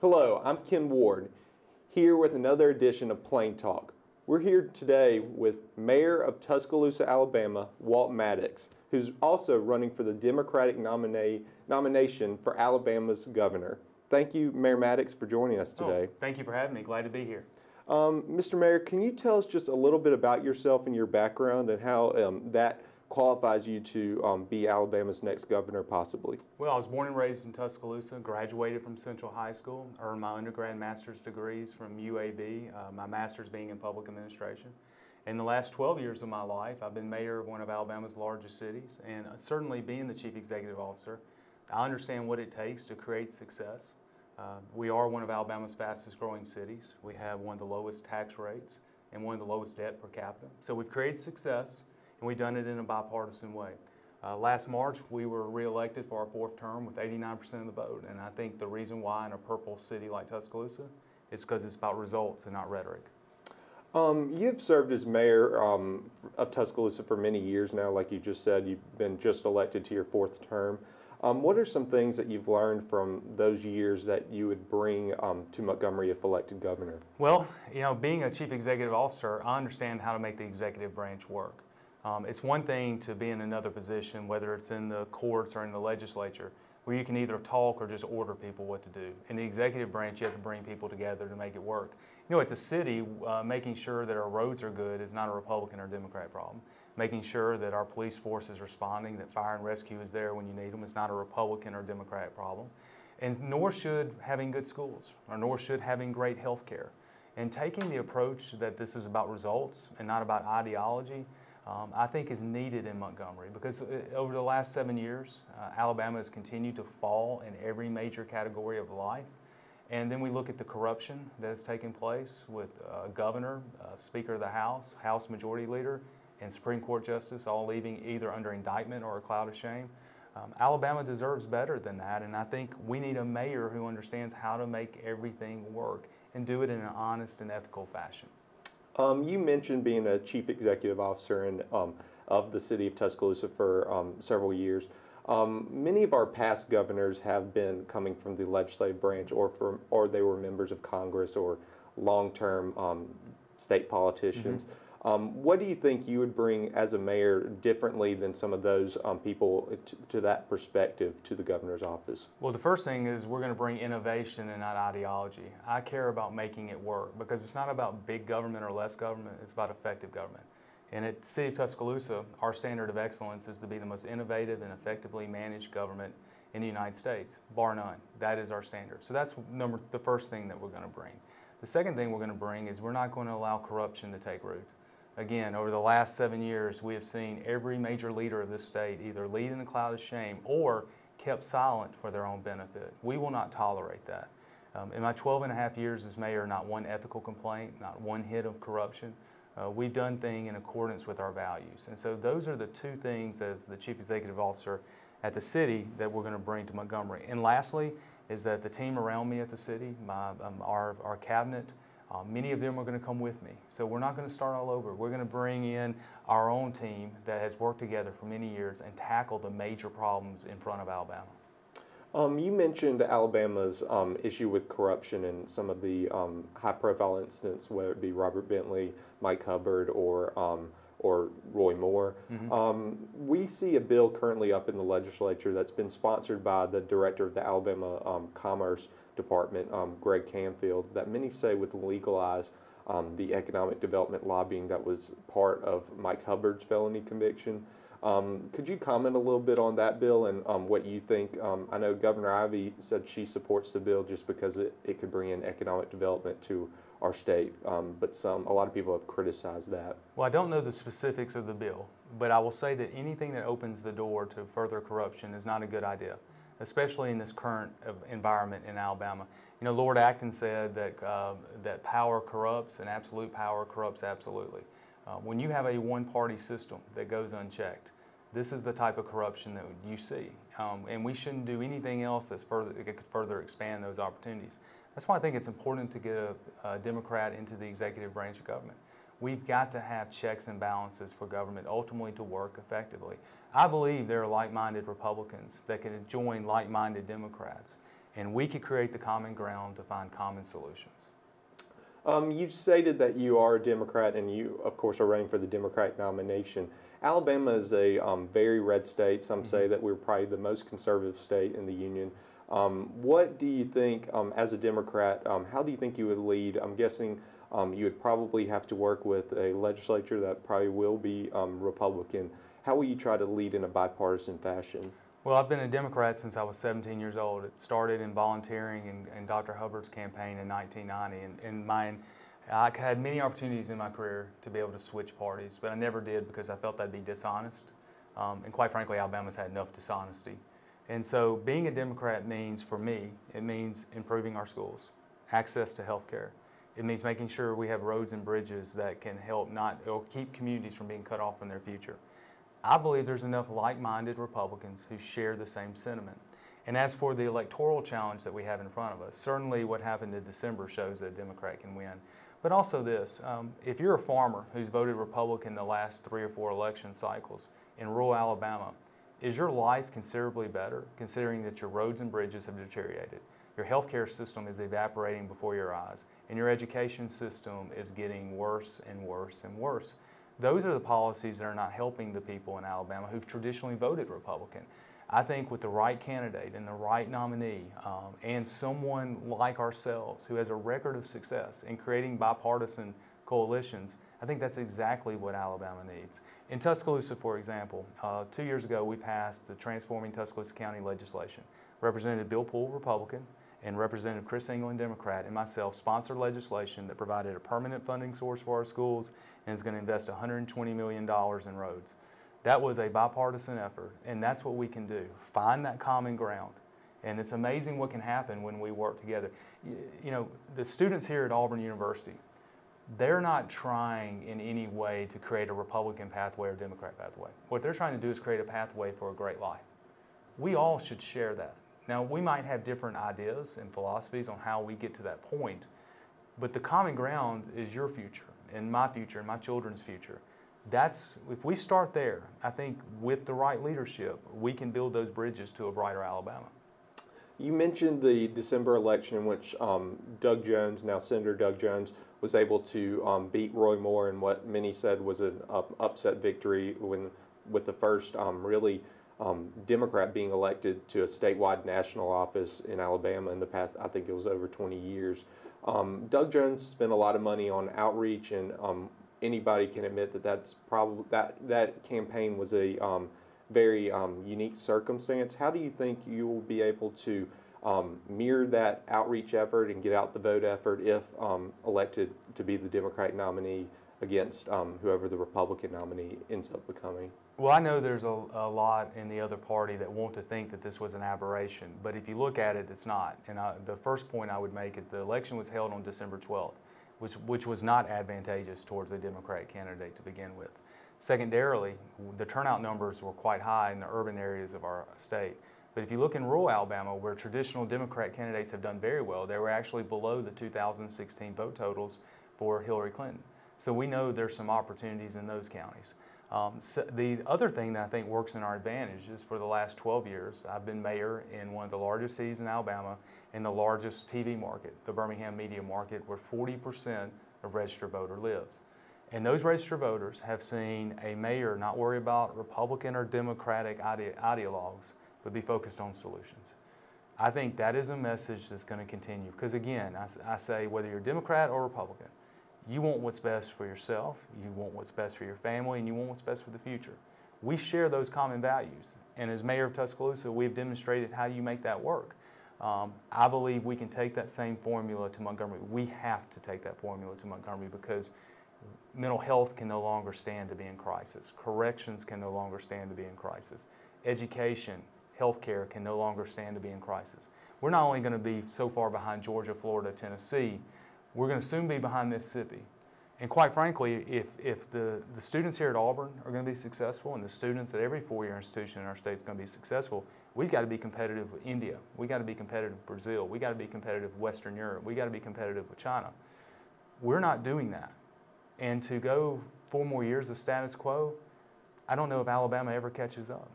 Hello, I'm Ken Ward, here with another edition of Plain Talk. We're here today with Mayor of Tuscaloosa, Alabama, Walt Maddox, who's also running for the Democratic nomination for Alabama's governor. Thank you, Mayor Maddox, for joining us today. Thank you for having me. Glad to be here. Mr. Mayor, can you tell us just a little bit about yourself and your background and how that qualifies you to be Alabama's next governor, possibly? Well, I was born and raised in Tuscaloosa, graduated from Central High School, earned my undergrad and master's degrees from UAB, my master's being in public administration. In the last 12 years of my life, I've been mayor of one of Alabama's largest cities, and certainly being the chief executive officer, I understand what it takes to create success. We are one of Alabama's fastest growing cities. We have one of the lowest tax rates and one of the lowest debt per capita. So we've created success, and we've done it in a bipartisan way. Last March, we were reelected for our fourth term with 89% of the vote, and I think the reason why in a purple city like Tuscaloosa is because it's about results and not rhetoric. You've served as mayor of Tuscaloosa for many years now. Like you just said, you've been just elected to your fourth term. What are some things that you've learned from those years that you would bring to Montgomery if elected governor? Well, you know, being a chief executive officer, I understand how to make the executive branch work. It's one thing to be in another position, whether it's in the courts or in the legislature, where you can either talk or just order people what to do. In the executive branch, you have to bring people together to make it work. You know, at the city, making sure that our roads are good is not a Republican or Democrat problem. Making sure that our police force is responding, that fire and rescue is there when you need them, is not a Republican or Democrat problem. And nor should having good schools, or nor should having great health care. And taking the approach that this is about results and not about ideology, I think is needed in Montgomery, because over the last 7 years, Alabama has continued to fall in every major category of life. And then we look at the corruption that has taken place with governor, Speaker of the House, House Majority Leader, and Supreme Court Justice all leaving either under indictment or a cloud of shame. Alabama deserves better than that, and I think we need a mayor who understands how to make everything work and do it in an honest and ethical fashion. You mentioned being a chief executive officer of the city of Tuscaloosa for several years. Many of our past governors have been coming from the legislative branch, or they were members of Congress or long-term state politicians. What do you think you would bring as a mayor differently than some of those people to that perspective to the governor's office? Well, the first thing is we're going to bring innovation and not ideology. I care about making it work, because it's not about big government or less government, it's about effective government. And at the City of Tuscaloosa, our standard of excellence is to be the most innovative and effectively managed government in the United States, bar none. That is our standard. So that's the first thing that we're going to bring. The second thing we're going to bring is we're not going to allow corruption to take root. Again, over the last 7 years, we have seen every major leader of this state either lead in a cloud of shame or kept silent for their own benefit. We will not tolerate that. In my 12.5 years as mayor, not one ethical complaint, not one hit of corruption. We've done things in accordance with our values. And so those are the two things as the chief executive officer at the city that we're going to bring to Montgomery. And lastly is that the team around me at the city, our cabinet, many of them are going to come with me. So we're not going to start all over. We're going to bring in our own team that has worked together for many years and tackle the major problems in front of Alabama. You mentioned Alabama's issue with corruption and some of the high-profile incidents, whether it be Robert Bentley, Mike Hubbard, or Roy Moore. We see a bill currently up in the legislature that's been sponsored by the director of the Alabama Commerce Department, Greg Canfield, that many say would legalize the economic development lobbying that was part of Mike Hubbard's felony conviction. Could you comment a little bit on that bill and what you think? I know Governor Ivey said she supports the bill just because it could bring in economic development to our state, but a lot of people have criticized that. Well, I don't know the specifics of the bill, but I will say that anything that opens the door to further corruption is not a good idea, especially in this current environment in Alabama. You know, Lord Acton said that power corrupts and absolute power corrupts absolutely. When you have a one-party system that goes unchecked, this is the type of corruption that you see. And we shouldn't do anything else that could further expand those opportunities. That's why I think it's important to get a Democrat into the executive branch of government. We've got to have checks and balances for government ultimately to work effectively. I believe there are like-minded Republicans that can join like-minded Democrats. and we could create the common ground to find common solutions. You stated that you are a Democrat and you, of course, are running for the Democratic nomination. Alabama is a very red state. Some say that we're probably the most conservative state in the union. What do you think, as a Democrat, how do you think you would lead? I'm guessing you would probably have to work with a legislature that probably will be Republican. How will you try to lead in a bipartisan fashion? Well, I've been a Democrat since I was 17 years old. It started in volunteering in Dr. Hubbard's campaign in 1990. And I had many opportunities in my career to be able to switch parties, but I never did because I felt that'd be dishonest. And quite frankly, Alabama's had enough dishonesty. And so being a Democrat means, for me, it means improving our schools, access to health care. It means making sure we have roads and bridges that can help or keep communities from being cut off in their future. I believe there's enough like-minded Republicans who share the same sentiment. And as for the electoral challenge that we have in front of us, certainly what happened in December shows that a Democrat can win. But also this, if you're a farmer who's voted Republican the last 3 or 4 election cycles in rural Alabama, is your life considerably better, considering that your roads and bridges have deteriorated? Your healthcare system is evaporating before your eyes, and your education system is getting worse and worse and worse. Those are the policies that are not helping the people in Alabama who've traditionally voted Republican. I think with the right candidate and the right nominee, and someone like ourselves who has a record of success in creating bipartisan coalitions, I think that's exactly what Alabama needs. In Tuscaloosa, for example, 2 years ago we passed the Transforming Tuscaloosa County legislation. Representative Bill Poole, Republican, and Representative Chris England, Democrat, and myself sponsored legislation that provided a permanent funding source for our schools and is going to invest $120 million in roads. That was a bipartisan effort, and that's what we can do. Find that common ground. And it's amazing what can happen when we work together. You know, the students here at Auburn University, they're not trying in any way to create a Republican pathway or Democrat pathway. What they're trying to do is create a pathway for a great life. We all should share that. Now, we might have different ideas and philosophies on how we get to that point, but the common ground is your future and my children's future. If we start there, I think with the right leadership, we can build those bridges to a brighter Alabama. You mentioned the December election in which Doug Jones, now Senator Doug Jones, was able to beat Roy Moore in what many said was an upset victory with the first Democrat being elected to a statewide national office in Alabama in the past, I think it was over 20 years. Doug Jones spent a lot of money on outreach, and anybody can admit that campaign was a very unique circumstance. How do you think you will be able to mirror that outreach effort and get out the vote effort if elected to be the Democratic nominee against whoever the Republican nominee ends up becoming? Well, I know there's a lot in the other party that want to think that this was an aberration, but if you look at it, it's not. And the first point I would make is the election was held on December 12th, which was not advantageous towards the Democratic candidate to begin with. Secondarily, the turnout numbers were quite high in the urban areas of our state. But if you look in rural Alabama, where traditional Democrat candidates have done very well, they were actually below the 2016 vote totals for Hillary Clinton. So we know there's some opportunities in those counties. So the other thing that I think works in our advantage is for the last 12 years, I've been mayor in one of the largest cities in Alabama and the largest TV market, the Birmingham media market, where 40% of registered voter lives. And those registered voters have seen a mayor not worry about Republican or Democratic ideologues, but be focused on solutions. I think that is a message that's going to continue. Because again, I say whether you're Democrat or Republican, you want what's best for yourself, you want what's best for your family, and you want what's best for the future. We share those common values. And as Mayor of Tuscaloosa, we've demonstrated how you make that work. I believe we can take that same formula to Montgomery. We have to take that formula to Montgomery because mental health can no longer stand to be in crisis. Corrections can no longer stand to be in crisis. Education, healthcare can no longer stand to be in crisis. We're not only going to be so far behind Georgia, Florida, Tennessee, we're going to soon be behind Mississippi. And quite frankly, if the students here at Auburn are going to be successful and the students at every four-year institution in our state is going to be successful, we've got to be competitive with India. We've got to be competitive with Brazil. We've got to be competitive with Western Europe. We've got to be competitive with China. We're not doing that. And to go 4 more years of status quo, I don't know if Alabama ever catches up.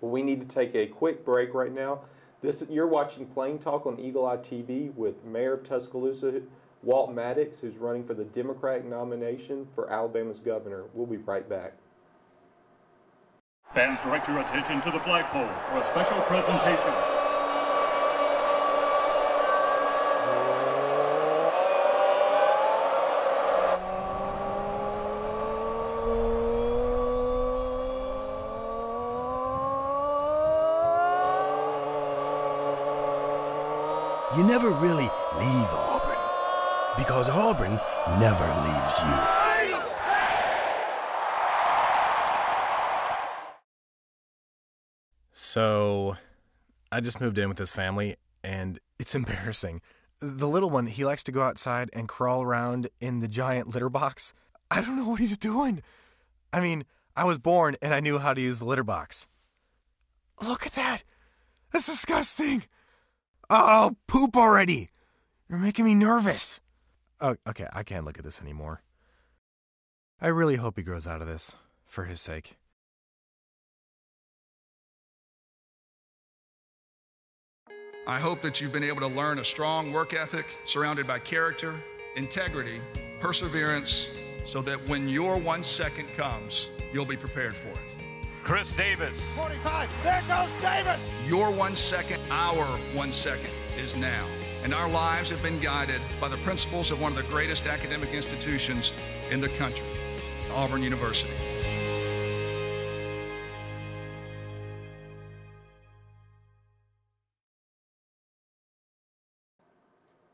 Well, we need to take a quick break right now. You're watching Plain Talk on Eagle Eye TV with Mayor of Tuscaloosa, Walt Maddox, who's running for the Democratic nomination for Alabama's governor. We'll be right back. Fans, direct your attention to the flagpole for a special presentation. You never really leave Auburn, because Auburn never leaves you. So, I just moved in with this family, and it's embarrassing. The little one, he likes to go outside and crawl around in the giant litter box. I don't know what he's doing. I mean, I was born and I knew how to use the litter box. Look at that! That's disgusting! Oh, poop already! You're making me nervous. Oh, okay, I can't look at this anymore. I really hope he grows out of this, for his sake. I hope that you've been able to learn a strong work ethic surrounded by character, integrity, perseverance, so that when your 1 second comes, you'll be prepared for it. Chris Davis. 45, there goes Davis! Your 1 second, our 1 second is now. And our lives have been guided by the principles of one of the greatest academic institutions in the country, Auburn University.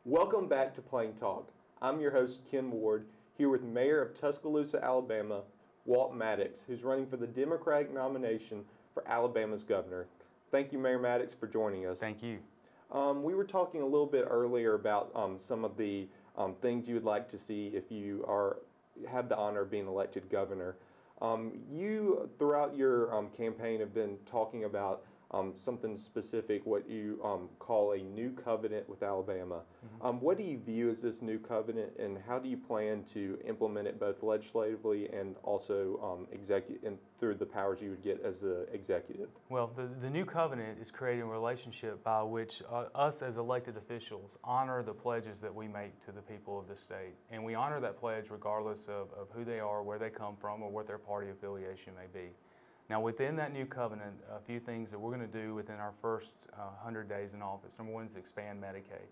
Welcome back to Plain Talk. I'm your host, Ken Ward, here with Mayor of Tuscaloosa, Alabama, Walt Maddox, who's running for the Democratic nomination for Alabama's governor. Thank you, Mayor Maddox, for joining us. Thank you. We were talking a little bit earlier about some of the things you would like to see if you have the honor of being elected governor. You, throughout your campaign, have been talking about something specific, what you call a new covenant with Alabama. Mm-hmm. What do you view as this new covenant, and how do you plan to implement it both legislatively and also through the powers you would get as the executive? Well, the new covenant is creating a relationship by which us as elected officials honor the pledges that we make to the people of the state. And we honor that pledge regardless of who they are, where they come from, or what their party affiliation may be. Now, within that new covenant, a few things that we're going to do within our first 100 days in office. Number one is expand Medicaid.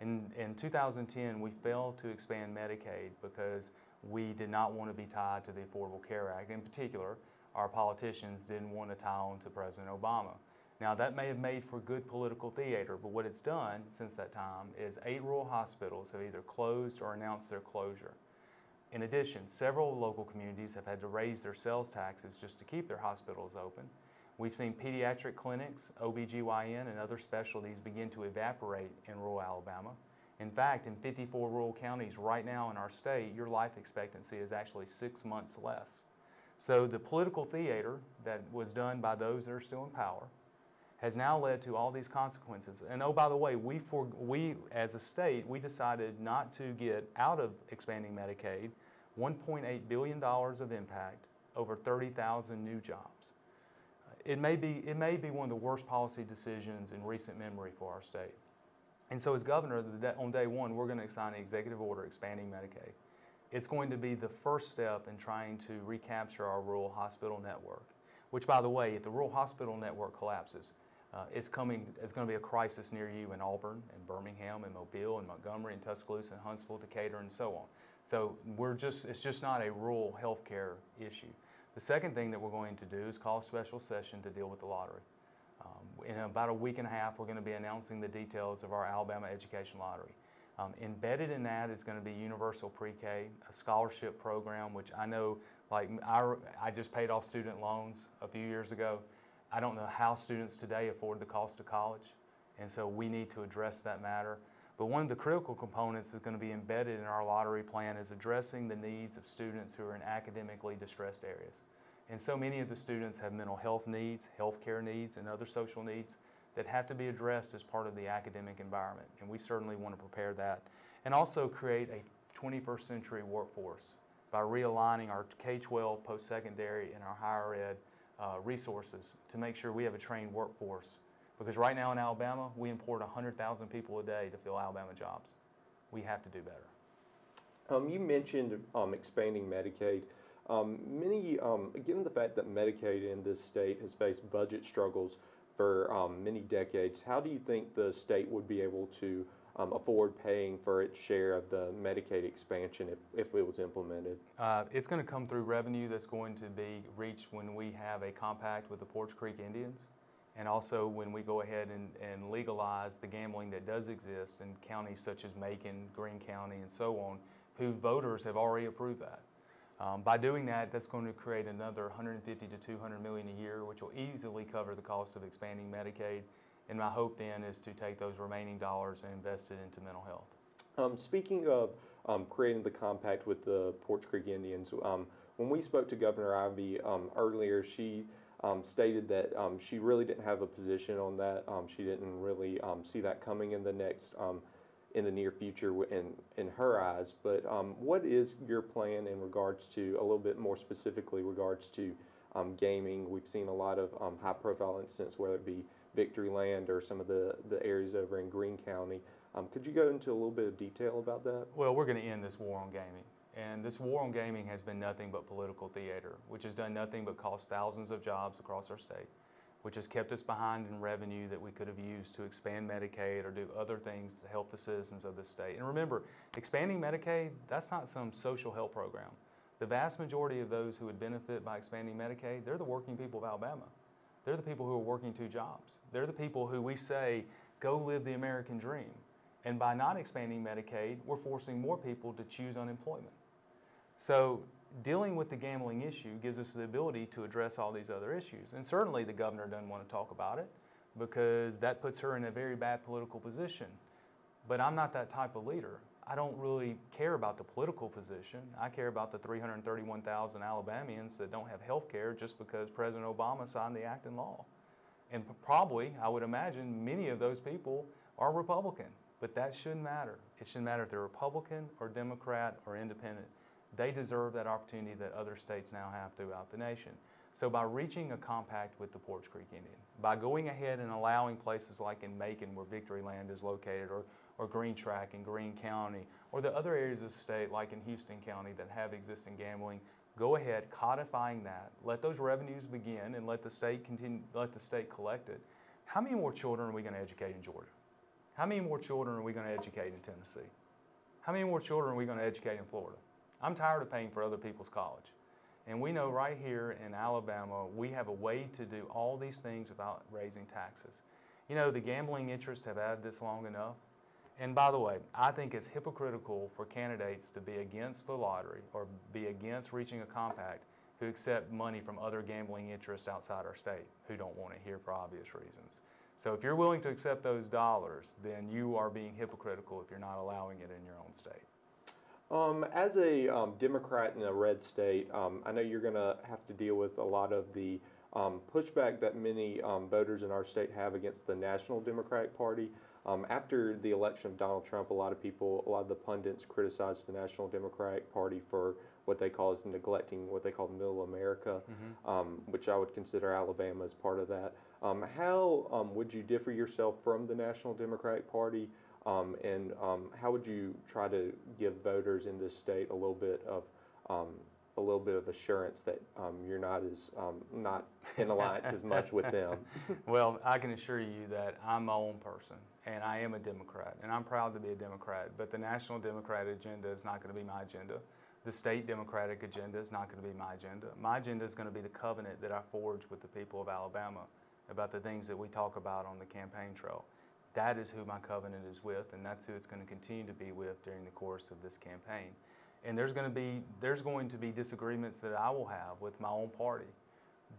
In 2010, we failed to expand Medicaid because we did not want to be tied to the Affordable Care Act. In particular, our politicians didn't want to tie on to President Obama. Now, that may have made for good political theater, but what it's done since that time is 8 rural hospitals have either closed or announced their closure. In addition, several local communities have had to raise their sales taxes just to keep their hospitals open. We've seen pediatric clinics, OBGYN, and other specialties begin to evaporate in rural Alabama. In fact, in 54 rural counties right now in our state, your life expectancy is actually 6 months less. So the political theater that was done by those that are still in power has now led to all these consequences. And oh, by the way, we as a state, we decided not to get out of expanding Medicaid $1.8 billion of impact, over 30,000 new jobs. It may be one of the worst policy decisions in recent memory for our state. And so as governor, on day one, we're going to sign an executive order expanding Medicaid. It's going to be the first step in trying to recapture our rural hospital network, which, by the way, if the rural hospital network collapses, it's going to be a crisis near you in Auburn and Birmingham and Mobile and Montgomery and Tuscaloosa and Huntsville, Decatur, and so on. So it's just not a rural health care issue. The second thing that we're going to do is call a special session to deal with the lottery. In about a week and a half, we're going to be announcing the details of our Alabama Education Lottery. Embedded in that is going to be universal pre-K, a scholarship program, which I know, like I just paid off student loans a few years ago. I don't know how students today afford the cost of college, and so we need to address that matter. But one of the critical components that's going to be embedded in our lottery plan is addressing the needs of students who are in academically distressed areas. And so many of the students have mental health needs, healthcare needs, and other social needs that have to be addressed as part of the academic environment. And we certainly want to prepare that. And also create a 21st century workforce by realigning our K-12, post-secondary, and our higher ed resources to make sure we have a trained workforce. Because right now in Alabama, we import 100,000 people a day to fill Alabama jobs. We have to do better. You mentioned expanding Medicaid. Given the fact that Medicaid in this state has faced budget struggles for many decades, how do you think the state would be able to afford paying for its share of the Medicaid expansion if it was implemented? It's going to come through revenue that's going to be reached when we have a compact with the Poarch Creek Indians, and also when we go ahead and legalize the gambling that does exist in counties such as Macon, Greene County, and so on, who voters have already approved that. By doing that, that's going to create another $150 to $200 million a year, which will easily cover the cost of expanding Medicaid. And my hope then is to take those remaining dollars and invest it into mental health. Speaking of creating the compact with the Poarch Creek Indians, when we spoke to Governor Ivey earlier, she stated that she really didn't have a position on that. She didn't really see that coming in the near future in her eyes. But what is your plan in regards to, a little bit more specifically, regards to gaming? We've seen a lot of high-profile incidents, whether it be Victoryland or some of the areas over in Greene County. Could you go into a little bit of detail about that? Well, we're going to end this war on gaming. And this war on gaming has been nothing but political theater, which has done nothing but cost thousands of jobs across our state, which has kept us behind in revenue that we could have used to expand Medicaid or do other things to help the citizens of this state. And remember, expanding Medicaid, that's not some social help program. The vast majority of those who would benefit by expanding Medicaid, they're the working people of Alabama. They're the people who are working 2 jobs. They're the people who we say, go live the American dream. And by not expanding Medicaid, we're forcing more people to choose unemployment. So dealing with the gambling issue gives us the ability to address all these other issues. And certainly the governor doesn't want to talk about it because that puts her in a very bad political position. But I'm not that type of leader. I don't really care about the political position. I care about the 331,000 Alabamians that don't have health care just because President Obama signed the act in law. And probably, I would imagine, many of those people are Republican. But that shouldn't matter. It shouldn't matter if they're Republican or Democrat or independent. They deserve that opportunity that other states now have throughout the nation. So by reaching a compact with the Poarch Creek Indian, by going ahead and allowing places like in Macon where Victoryland is located, or Green Track in Greene County, or the other areas of the state like in Houston County that have existing gambling, go ahead, codifying that, let those revenues begin and let the state continue, let the state collect it. How many more children are we going to educate in Georgia? How many more children are we going to educate in Tennessee? How many more children are we going to educate in Florida? I'm tired of paying for other people's college. And we know right here in Alabama, we have a way to do all these things without raising taxes. You know, the gambling interests have had this long enough. And by the way, I think it's hypocritical for candidates to be against the lottery or be against reaching a compact who accept money from other gambling interests outside our state who don't want it here for obvious reasons. So if you're willing to accept those dollars, then you are being hypocritical if you're not allowing it in your own state. As a Democrat in a red state, I know you're going to have to deal with a lot of the pushback that many voters in our state have against the National Democratic Party. After the election of Donald Trump, a lot of the pundits criticized the National Democratic Party for what they call as neglecting what they call Middle America, which I would consider Alabama as part of that. How would you differ yourself from the National Democratic Party? And how would you try to give voters in this state a little bit of assurance that you're not in alliance as much with them? Well, I can assure you that I'm my own person, and I am a Democrat, and I'm proud to be a Democrat. But the National Democratic agenda is not going to be my agenda. The state Democratic agenda is not going to be my agenda. My agenda is going to be the covenant that I forge with the people of Alabama about the things that we talk about on the campaign trail. That is who my covenant is with, and that's who it's going to continue to be with during the course of this campaign. And there's going to be disagreements that I will have with my own party,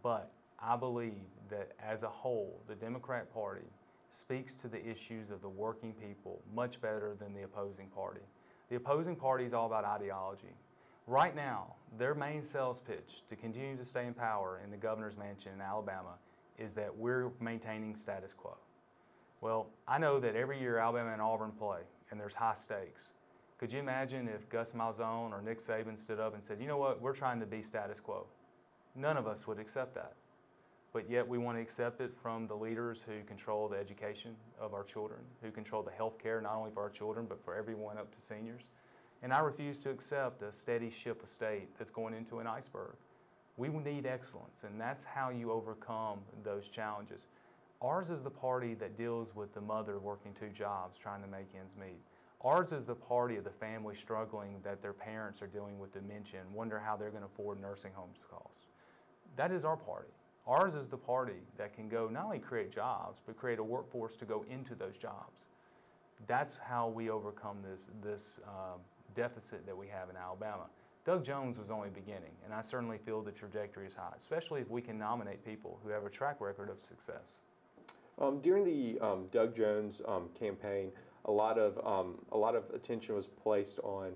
but I believe that as a whole, the Democrat Party speaks to the issues of the working people much better than the opposing party. The opposing party is all about ideology. Right now, their main sales pitch to continue to stay in power in the governor's mansion in Alabama is that we're maintaining status quo. Well, I know that every year Alabama and Auburn play, and there's high stakes. Could you imagine if Gus Malzahn or Nick Saban stood up and said, you know what, we're trying to be status quo? None of us would accept that. but yet we want to accept it from the leaders who control the education of our children, who control the health care not only for our children but for everyone up to seniors. And I refuse to accept a steady ship of state that's going into an iceberg. We need excellence, and that's how you overcome those challenges. Ours is the party that deals with the mother working 2 jobs trying to make ends meet. Ours is the party of the family struggling that their parents are dealing with dementia and wonder how they're going to afford nursing homes costs. That is our party. Ours is the party that can go not only create jobs, but create a workforce to go into those jobs. That's how we overcome this deficit that we have in Alabama. Doug Jones was only beginning, and I certainly feel the trajectory is high, especially if we can nominate people who have a track record of success. During the Doug Jones campaign, a lot of attention was placed on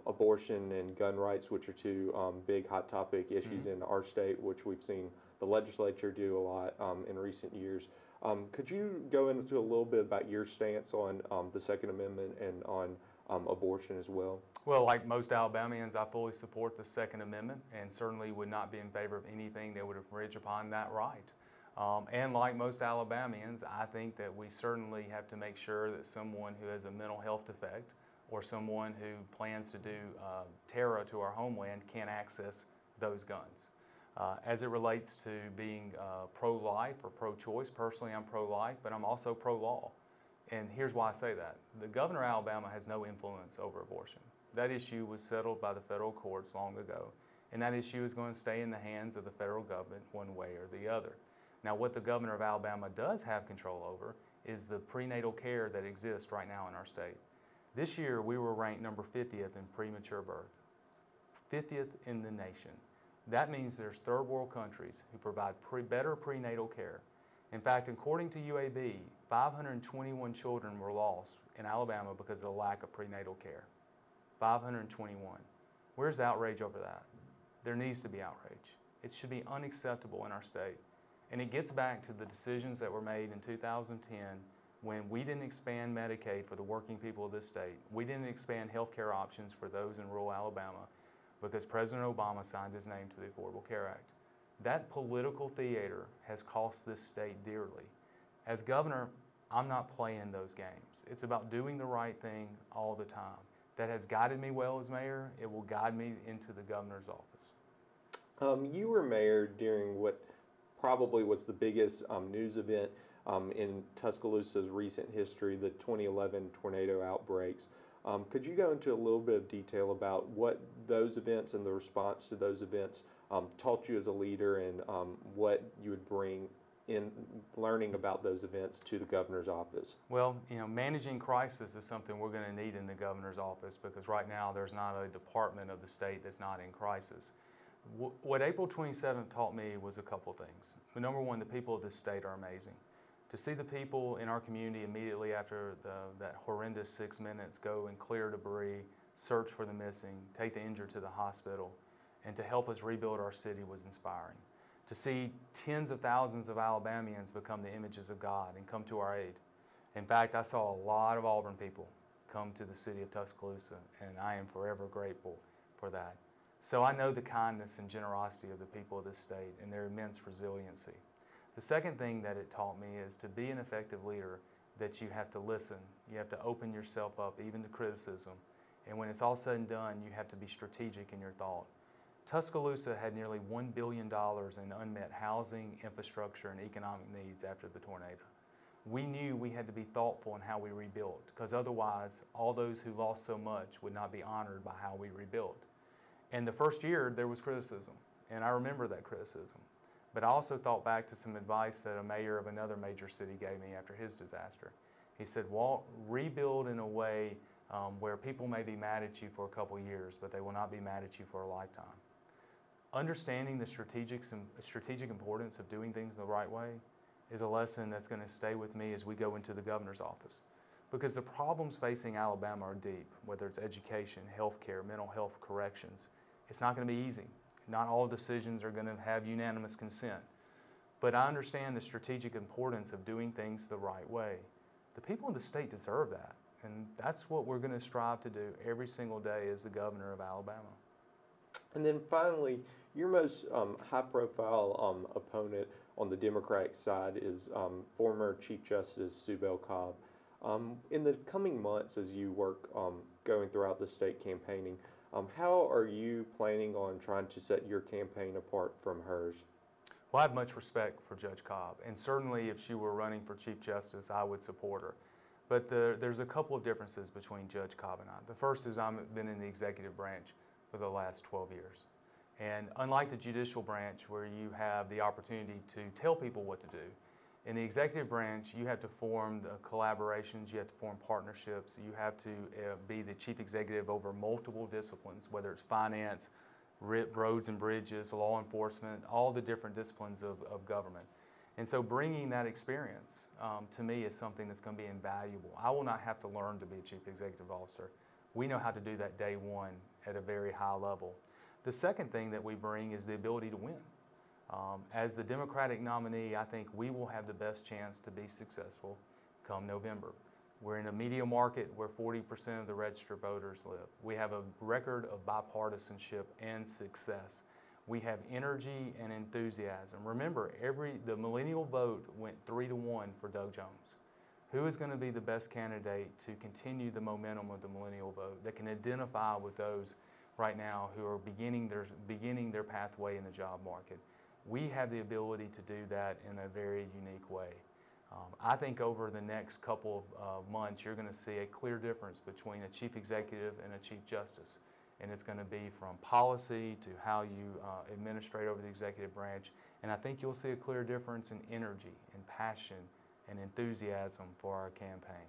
abortion and gun rights, which are 2 big hot topic issues in our state, which we've seen the legislature do a lot in recent years. Could you go into a little bit about your stance on the Second Amendment and on abortion as well? Well, like most Alabamians, I fully support the Second Amendment and certainly would not be in favor of anything that would infringe upon that right. And like most Alabamians, I think that we certainly have to make sure that someone who has a mental health defect or someone who plans to do terror to our homeland can't access those guns. As it relates to being pro-life or pro-choice, personally I'm pro-life, but I'm also pro-law. And here's why I say that. The governor of Alabama has no influence over abortion. That issue was settled by the federal courts long ago, and that issue is going to stay in the hands of the federal government one way or the other. Now, what the governor of Alabama does have control over is the prenatal care that exists right now in our state. This year, we were ranked number 50th in premature birth, 50th in the nation. That means there's third world countries who provide better prenatal care. In fact, according to UAB, 521 children were lost in Alabama because of the lack of prenatal care. 521. Where's the outrage over that? There needs to be outrage. It should be unacceptable in our state. And it gets back to the decisions that were made in 2010 when we didn't expand Medicaid for the working people of this state. We didn't expand health care options for those in rural Alabama because President Obama signed his name to the Affordable Care Act. That political theater has cost this state dearly. As governor, I'm not playing those games. It's about doing the right thing all the time. That has guided me well as mayor. It will guide me into the governor's office. You were mayor during what probably was the biggest news event in Tuscaloosa's recent history, the 2011 tornado outbreaks. Could you go into a little bit of detail about what those events and the response to those events taught you as a leader, and what you would bring in learning about those events to the governor's office? Well, managing crisis is something we're going to need in the governor's office because right now there's not a department of the state that's not in crisis. What April 27th taught me was a couple things. Number one, the people of this state are amazing. To see the people in our community immediately after that horrendous 6 minutes go and clear debris, search for the missing, take the injured to the hospital, and to help us rebuild our city was inspiring. To see tens of thousands of Alabamians become the images of God and come to our aid. In fact, I saw a lot of Auburn people come to the city of Tuscaloosa, and I am forever grateful for that. So I know the kindness and generosity of the people of this state and their immense resiliency. The second thing that it taught me is to be an effective leader, that you have to listen, you have to open yourself up even to criticism, and when it's all said and done, you have to be strategic in your thought. Tuscaloosa had nearly $1 billion in unmet housing, infrastructure, and economic needs after the tornado. We knew we had to be thoughtful in how we rebuilt, because otherwise all those who lost so much would not be honored by how we rebuilt. And the first year there was criticism, and I remember that criticism. But I also thought back to some advice that a mayor of another major city gave me after his disaster. He said, Walt, rebuild in a way where people may be mad at you for a couple years, but they will not be mad at you for a lifetime. Understanding the strategic importance of doing things the right way is a lesson that's going to stay with me as we go into the governor's office. Because the problems facing Alabama are deep, whether it's education, healthcare, mental health, corrections. It's not going to be easy. Not all decisions are going to have unanimous consent. But I understand the strategic importance of doing things the right way. The people in the state deserve that. And that's what we're going to strive to do every single day as the governor of Alabama. And then finally, your most high-profile opponent on the Democratic side is former Chief Justice Sue Bell Cobb. In the coming months, as you work going throughout the state campaigning, how are you planning on trying to set your campaign apart from hers? Well, I have much respect for Judge Cobb, and certainly if she were running for Chief Justice, I would support her. But there's a couple of differences between Judge Cobb and I. The first is I've been in the executive branch for the last 12 years. And unlike the judicial branch where you have the opportunity to tell people what to do, in the executive branch you have to form the collaborations, you have to form partnerships, you have to be the chief executive over multiple disciplines, whether it's finance, roads and bridges, law enforcement, all the different disciplines of government. And so bringing that experience to me is something that's going to be invaluable. I will not have to learn to be a chief executive officer. We know how to do that day one at a very high level. The second thing that we bring is the ability to win. As the Democratic nominee, I think we will have the best chance to be successful come November. We're in a media market where 40% of the registered voters live. We have a record of bipartisanship and success. We have energy and enthusiasm. Remember, the millennial vote went 3-1 for Doug Jones. Who is going to be the best candidate to continue the momentum of the millennial vote that can identify with those right now who are beginning their pathway in the job market? We have the ability to do that in a very unique way. I think over the next couple of months, you're going to see a clear difference between a chief executive and a chief justice. And it's going to be from policy to how you administrate over the executive branch. And I think you'll see a clear difference in energy and passion and enthusiasm for our campaign.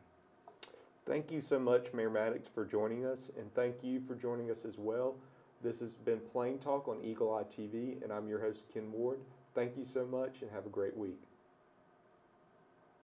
Thank you so much, Mayor Maddox, for joining us, and thank you for joining us as well. This has been Plain Talk on Eagle Eye TV, and I'm your host, Ken Ward. Thank you so much, and have a great week.